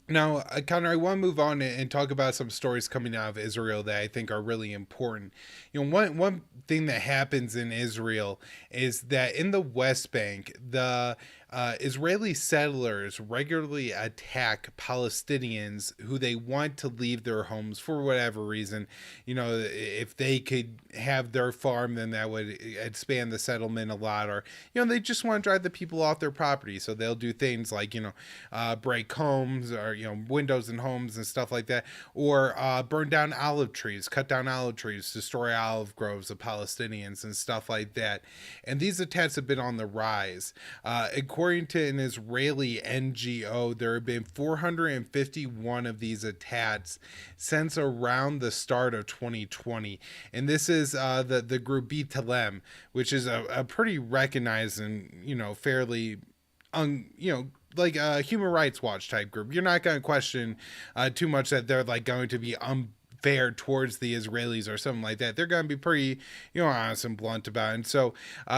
Now, Connor, I want to move on and talk about some stories coming out of Israel that I think are really important. One thing that happens in Israel is that in the West Bank, the Israeli settlers regularly attack Palestinians who they want to leave their homes for whatever reason. If they could have their farm, then that would expand the settlement a lot. Or they just want to drive the people off their property, so they'll do things like break homes or windows in homes and stuff like that, or burn down olive trees, cut down olive trees, destroy olive groves of Palestinians and stuff like that. And these attacks have been on the rise. According to an Israeli NGO, there have been 451 of these attacks since around the start of 2020, and this is the group B'Talem, which is a pretty recognized and fairly like a Human Rights Watch type group. You're not going to question too much that they're like going to be unfair towards the Israelis or something like that. They're going to be pretty, honest and blunt about it. And so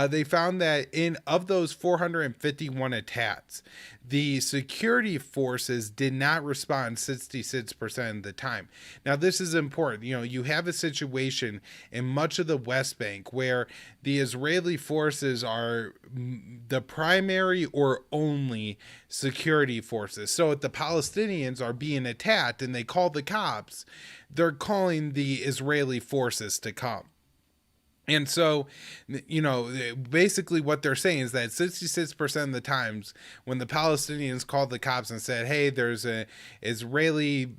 they found that in of those 451 attacks, the security forces did not respond 66% of the time. Now, this is important. You have a situation in much of the West Bank where the Israeli forces are the primary or only security forces. So if the Palestinians are being attacked and they call the cops, they're calling the Israeli forces to come. And so, basically what they're saying is that 66% of the times when the Palestinians called the cops and said, hey, there's a Israeli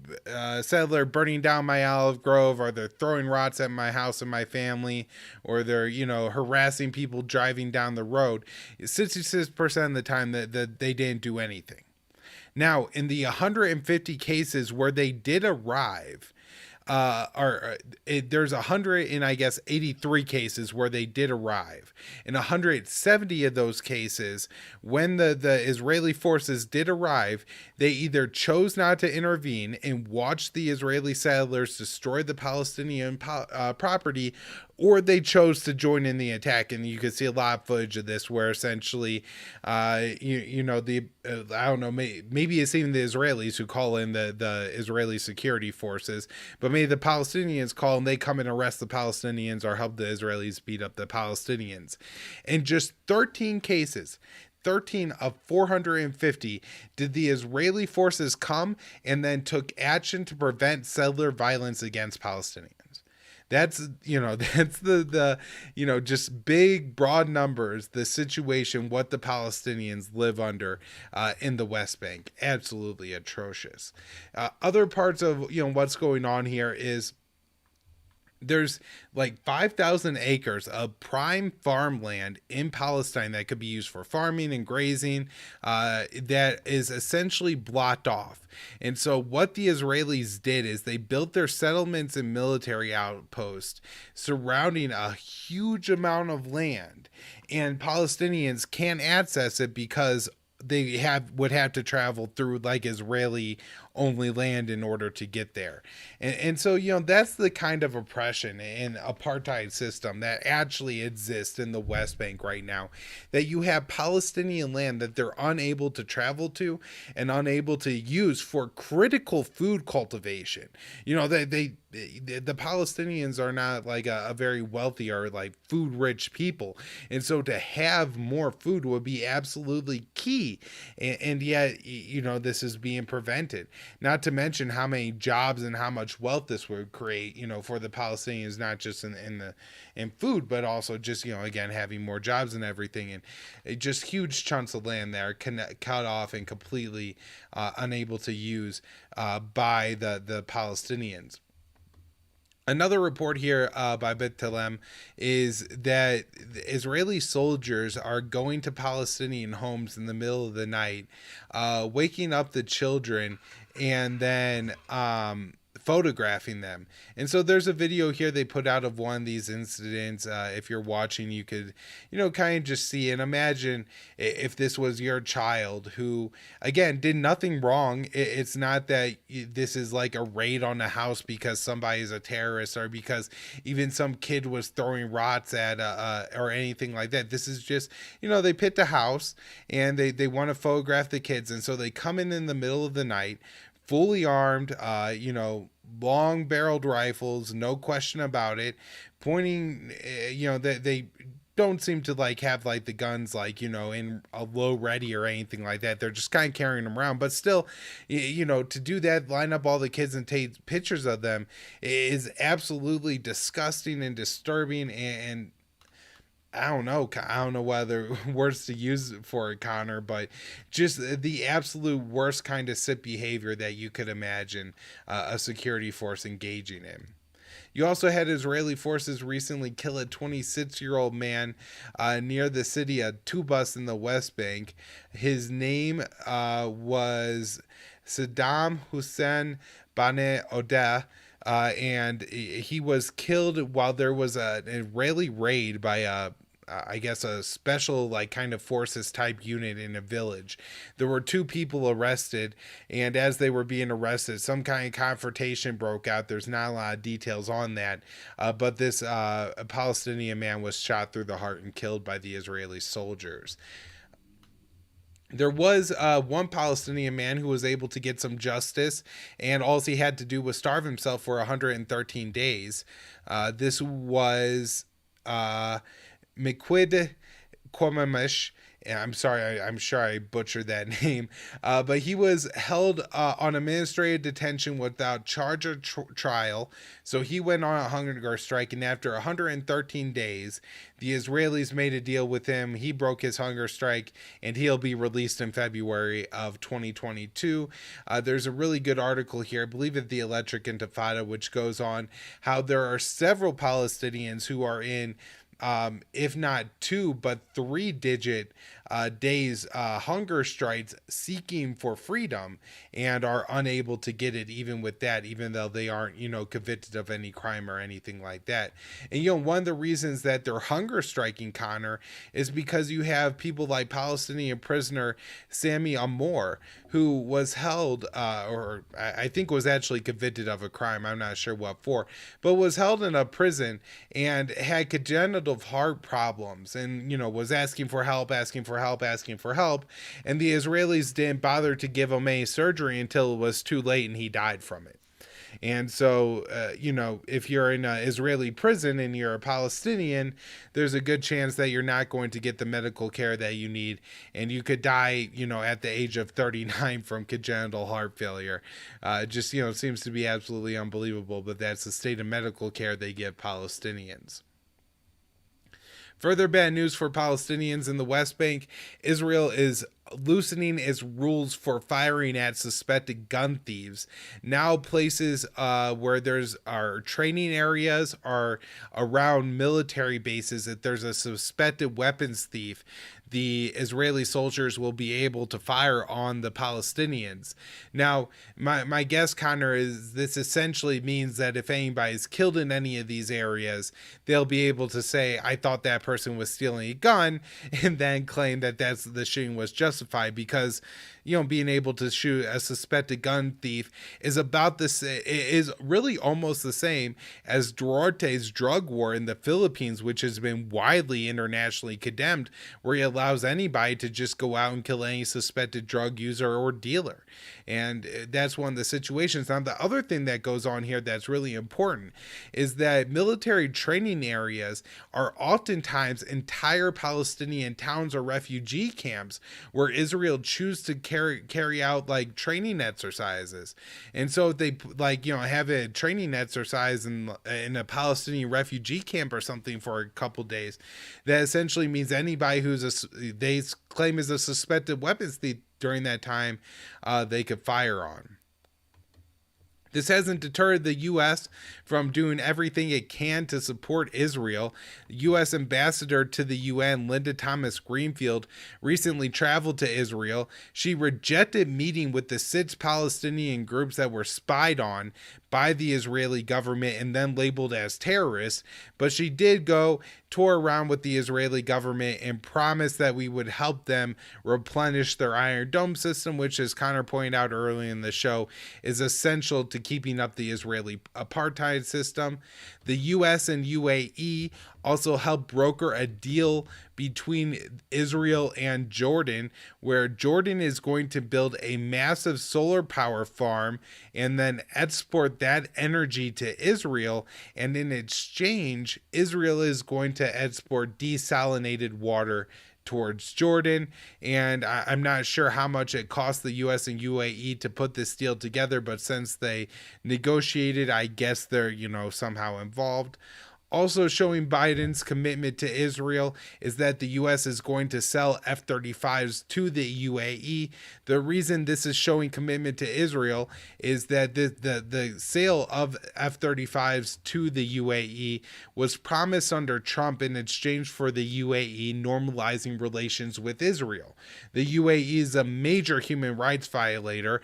settler burning down my olive grove, or they're throwing rocks at my house and my family, or they're, harassing people driving down the road, 66% of the time that they didn't do anything. Now, in the 150 cases where they did arrive, there's 100 in, I guess, 83 cases where they did arrive. In 170 of those cases, when the Israeli forces did arrive, they either chose not to intervene and watch the Israeli settlers destroy the Palestinian property, or they chose to join in the attack. And you can see a lot of footage of this where essentially, I don't know, maybe it's even the Israelis who call in the Israeli security forces, but maybe the Palestinians call and they come and arrest the Palestinians or help the Israelis beat up the Palestinians. In just 13 cases, 13 of 450 did the Israeli forces come and then took action to prevent settler violence against Palestinians. That's that's the just big broad numbers, the situation what the Palestinians live under in the West Bank. Absolutely atrocious. Other parts of what's going on here is there's like 5,000 acres of prime farmland in Palestine that could be used for farming and grazing, that is essentially blocked off. And so, what the Israelis did is they built their settlements and military outposts surrounding a huge amount of land, and Palestinians can't access it because would have to travel through like Israeli only land in order to get there. And so, that's the kind of oppression and apartheid system that actually exists in the West Bank right now. That you have Palestinian land that they're unable to travel to and unable to use for critical food cultivation. The Palestinians are not like a very wealthy or like food rich people. And so to have more food would be absolutely key. And yet, this is being prevented. Not to mention how many jobs and how much wealth this would create, for the Palestinians, not just in food, but also just, again, having more jobs and everything. And just huge chunks of land that are cut off and completely unable to use by the Palestinians. Another report here by B'Talem is that Israeli soldiers are going to Palestinian homes in the middle of the night, waking up the children, and then photographing them. And so there's a video here they put out of one of these incidents. If you're watching, you could, kind of just see and imagine if this was your child who, again, did nothing wrong. It's not that this is like a raid on a house because somebody's a terrorist or because even some kid was throwing rocks at or anything like that. This is just, they picked a house and they want to photograph the kids. And so they come in the middle of the night, fully armed, long barreled rifles, no question about it, pointing, they don't seem to like have like the guns like in a low ready or anything like that. They're just kind of carrying them around, but still, to do that, line up all the kids and take pictures of them is absolutely disgusting and disturbing. And I don't know. I don't know whether words to use for it, Connor, but just the absolute worst kind of sick behavior that you could imagine a security force engaging in. You also had Israeli forces recently kill a 26-year-old man near the city of Tubas in the West Bank. His name was Saddam Hussein Bane Odeh. And he was killed while there was an Israeli raid by I guess a special like kind of forces type unit in a village. There were two people arrested, and as they were being arrested, some kind of confrontation broke out. There's not a lot of details on that, but this Palestinian man was shot through the heart and killed by the Israeli soldiers. There was one Palestinian man who was able to get some justice, and all he had to do was starve himself for 113 days. This was Miquid Kwamamish. I'm sorry, I'm sure I butchered that name, but he was held on administrative detention without charge or trial. So he went on a hunger strike, and after 113 days, the Israelis made a deal with him. He broke his hunger strike, and he'll be released in February of 2022. There's a really good article here, I believe at the Electric Intifada, which goes on how there are several Palestinians who are in if not 2 but 3-digit days hunger strikes seeking for freedom and are unable to get it even with that, even though they aren't convicted of any crime or anything like that. And one of the reasons that they're hunger striking, Connor, is because you have people like Palestinian prisoner Sami Amour, who was held or I think was actually convicted of a crime, I'm not sure what for, but was held in a prison and had congenital heart problems and was asking for help, and the Israelis didn't bother to give him any surgery until it was too late and he died from it. And so, if you're in an Israeli prison and you're a Palestinian, there's a good chance that you're not going to get the medical care that you need. And you could die, at the age of 39 from congenital heart failure. Just, seems to be absolutely unbelievable, but that's the state of medical care they give Palestinians. Further bad news for Palestinians in the West Bank. Israel is loosening its rules for firing at suspected gun thieves. Now places where there's our training areas are around military bases. If there's a suspected weapons thief, the Israeli soldiers will be able to fire on the Palestinians. Now, my guess, Connor, is this essentially means that if anybody's killed in any of these areas, they'll be able to say, I thought that person was stealing a gun, and then claim that the shooting was justified, because being able to shoot a suspected gun thief is is really almost the same as Duterte's drug war in the Philippines, which has been widely internationally condemned, where he allows anybody to just go out and kill any suspected drug user or dealer. And that's one of the situations. Now, the other thing that goes on here that's really important is that military training areas are oftentimes entire Palestinian towns or refugee camps where Israel choose to carry out like training exercises. And so if they have a training exercise in a Palestinian refugee camp or something for a couple days, that essentially means anybody they claim is a suspected weapons thief during that time, they could fire on. This hasn't deterred the U.S. from doing everything it can to support Israel. U.S. Ambassador to the UN, Linda Thomas Greenfield, recently traveled to Israel. She rejected meeting with the 6 Palestinian groups that were spied on by the Israeli government and then labeled as terrorists, but she did go tour around with the Israeli government and promised that we would help them replenish their Iron Dome system, which, as Connor pointed out early in the show, is essential to keeping up the Israeli apartheid system. The US and UAE also helped broker a deal between Israel and Jordan, where Jordan is going to build a massive solar power farm and then export that energy to Israel. And in exchange, Israel is going to export desalinated water towards Jordan. And I'm not sure how much it cost the US and UAE to put this deal together, but since they negotiated, I guess they're, somehow involved. Also showing Biden's commitment to Israel is that the U.S. is going to sell F-35s to the UAE. The reason this is showing commitment to Israel is that the sale of F-35s to the UAE was promised under Trump in exchange for the UAE normalizing relations with Israel. The UAE is a major human rights violator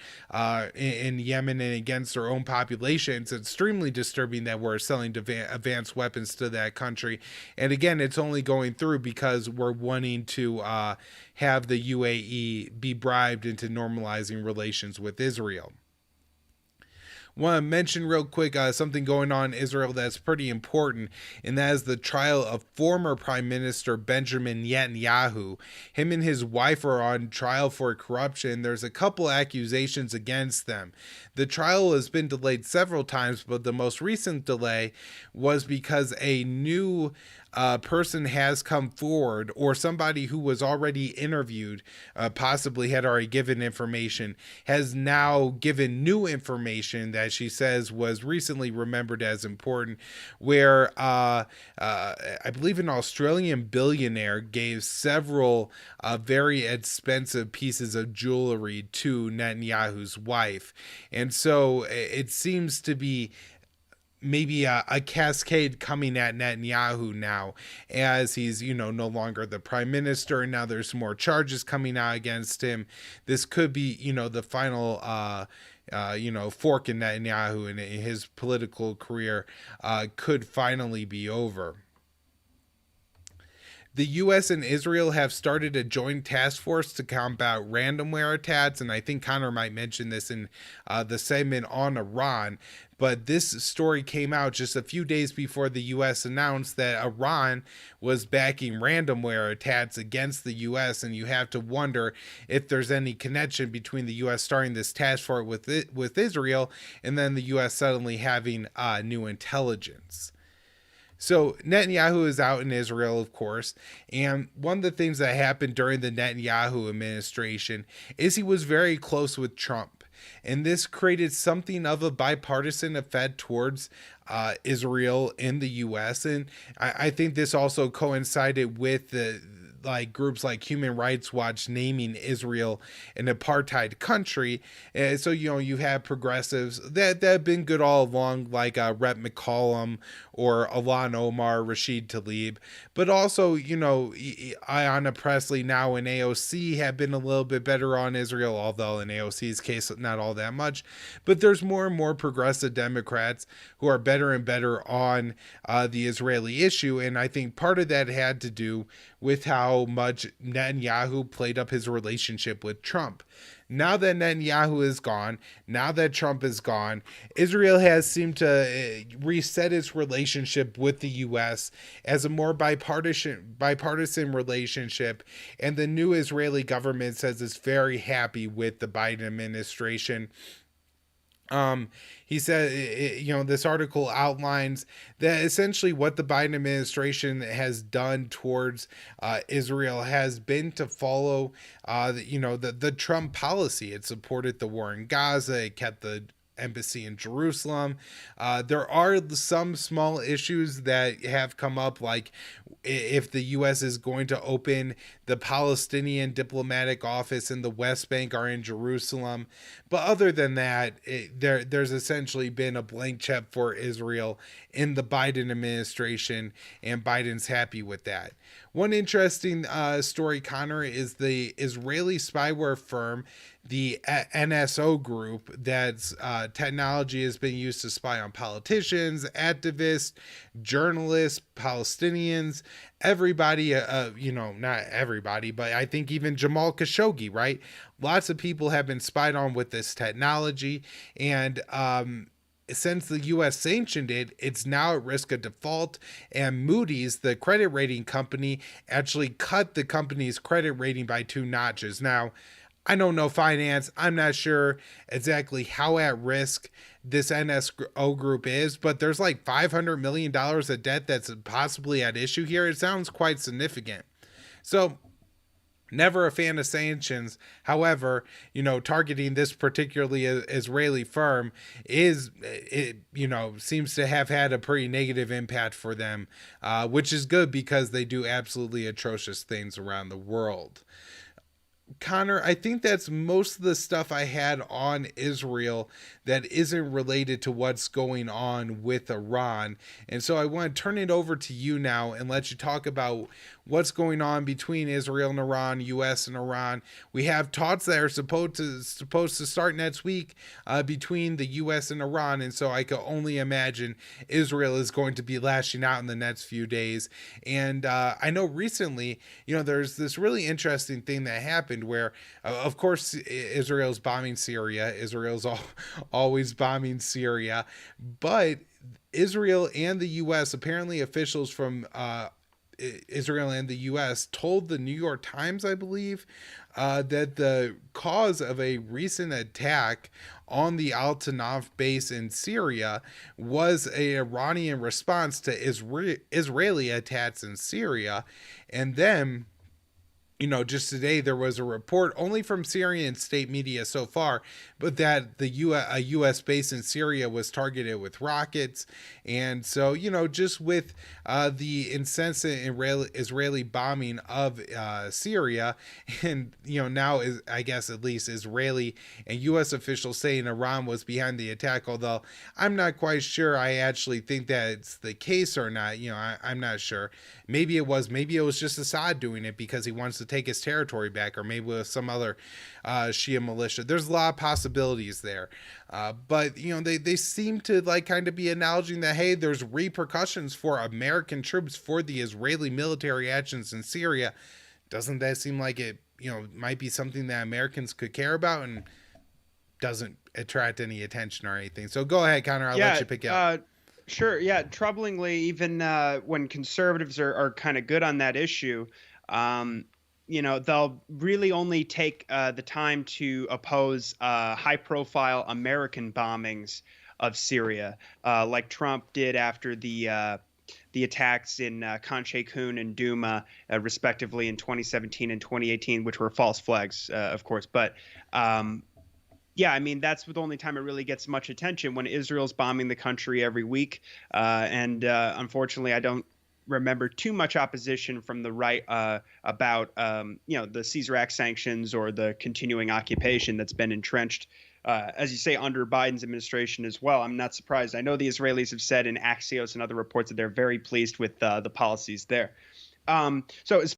in Yemen and against their own population. It's extremely disturbing that we're selling advanced weapons to that country. And again, it's only going through because we're wanting to have the UAE be bribed into normalizing relations with Israel. Want to mention real quick something going on in Israel that's pretty important, and that is the trial of former Prime Minister Benjamin Netanyahu. Him and his wife are on trial for corruption. There's a couple accusations against them. The trial has been delayed several times, but the most recent delay was because a new person has come forward, or somebody who was already interviewed, possibly had already given information, has now given new information that she says was recently remembered as important, where I believe an Australian billionaire gave several very expensive pieces of jewelry to Netanyahu's wife. And so it seems to be maybe a cascade coming at Netanyahu now, as he's, no longer the prime minister, and now there's more charges coming out against him. This could be, the final, fork in Netanyahu, and his political career could finally be over. The U.S. and Israel have started a joint task force to combat ransomware attacks, and I think Connor might mention this in the segment on Iran. But this story came out just a few days before the U.S. announced that Iran was backing ransomware attacks against the U.S., and you have to wonder if there's any connection between the U.S. starting this task force with Israel and then the U.S. suddenly having new intelligence. So Netanyahu is out in Israel, of course, and one of the things that happened during the Netanyahu administration is he was very close with Trump, and this created something of a bipartisan effect towards Israel in the U.S., and I think this also coincided with the groups like Human Rights Watch naming Israel an apartheid country. So, you have progressives that have been good all along, like Rep McCollum or Ilhan Omar, Rashid Tlaib. But also, Ayanna Pressley now in AOC have been a little bit better on Israel, although in AOC's case, not all that much. But there's more and more progressive Democrats who are better and better on the Israeli issue. And I think part of that had to do with how much Netanyahu played up his relationship with Trump. Now that Netanyahu is gone, now that Trump is gone, Israel has seemed to reset its relationship with the U.S. as a more bipartisan relationship, and the new Israeli government says it's very happy with the Biden administration. He said, this article outlines that essentially what the Biden administration has done towards Israel has been to follow, the Trump policy. It supported the war in Gaza. It kept the embassy in Jerusalem. There are some small issues that have come up, like if the U.S. is going to open the Palestinian diplomatic office in the West Bank or in Jerusalem. But other than that, there's essentially been a blank check for Israel in the Biden administration, and Biden's happy with that. One interesting story, Connor, is the Israeli spyware firm, the NSO group, that's technology has been used to spy on politicians, activists, journalists, Palestinians, everybody, not everybody, but I think even Jamal Khashoggi, right? Lots of people have been spied on with this technology, and since the US sanctioned it, it's now at risk of default. And Moody's, the credit rating company, actually cut the company's credit rating by 2 notches. Now, I don't know finance. I'm not sure exactly how at risk this NSO group is, but there's like $500 million of debt that's possibly at issue here. It sounds quite significant. So, never a fan of sanctions. However, targeting this particularly Israeli firm seems to have had a pretty negative impact for them, which is good because they do absolutely atrocious things around the world. Connor, I think that's most of the stuff I had on Israel that isn't related to what's going on with Iran. And so I want to turn it over to you now and let you talk about what's going on between Israel and Iran, US and Iran. We have talks that are supposed to start next week between the US and Iran, and so I can only imagine Israel is going to be lashing out in the next few days. And I know recently, there's this really interesting thing that happened where, of course, Israel's bombing Syria. Israel's always bombing Syria, but Israel and the U.S. apparently officials from Israel and the U.S. told the New York Times, I believe, that the cause of a recent attack on the Al Tanaf base in Syria was an Iranian response to Israeli attacks in Syria. And then, just today there was a report only from Syrian state media so far, but that a U.S. base in Syria was targeted with rockets. And so, just with the incessant Israeli bombing of Syria, and, now is, I guess, at least Israeli and U.S. officials saying Iran was behind the attack, although I'm not quite sure I actually think that's the case or not. I'm not sure. Maybe it was just Assad doing it because he wants to take his territory back, or maybe with some other Shia militia. There's a lot of possibilities there. But they seem to kind of be acknowledging that, hey, there's repercussions for American troops for the Israeli military actions in Syria. Doesn't that seem like it, might be something that Americans could care about and doesn't attract any attention or anything? So go ahead, Connor. I'll let you pick up. Sure. Yeah. Troublingly, even when conservatives are kind of good on that issue, they'll really only take the time to oppose high-profile American bombings of Syria, like Trump did after the attacks in Khan Sheikhoun and Douma, respectively, in 2017 and 2018, which were false flags, of course. But yeah, I mean, that's the only time it really gets much attention, when Israel's bombing the country every week. And unfortunately, I don't remember too much opposition from the right about the Caesar Act sanctions or the continuing occupation that's been entrenched, as you say, under Biden's administration as well. I'm not surprised. I know the Israelis have said in Axios and other reports that they're very pleased with the policies there. So as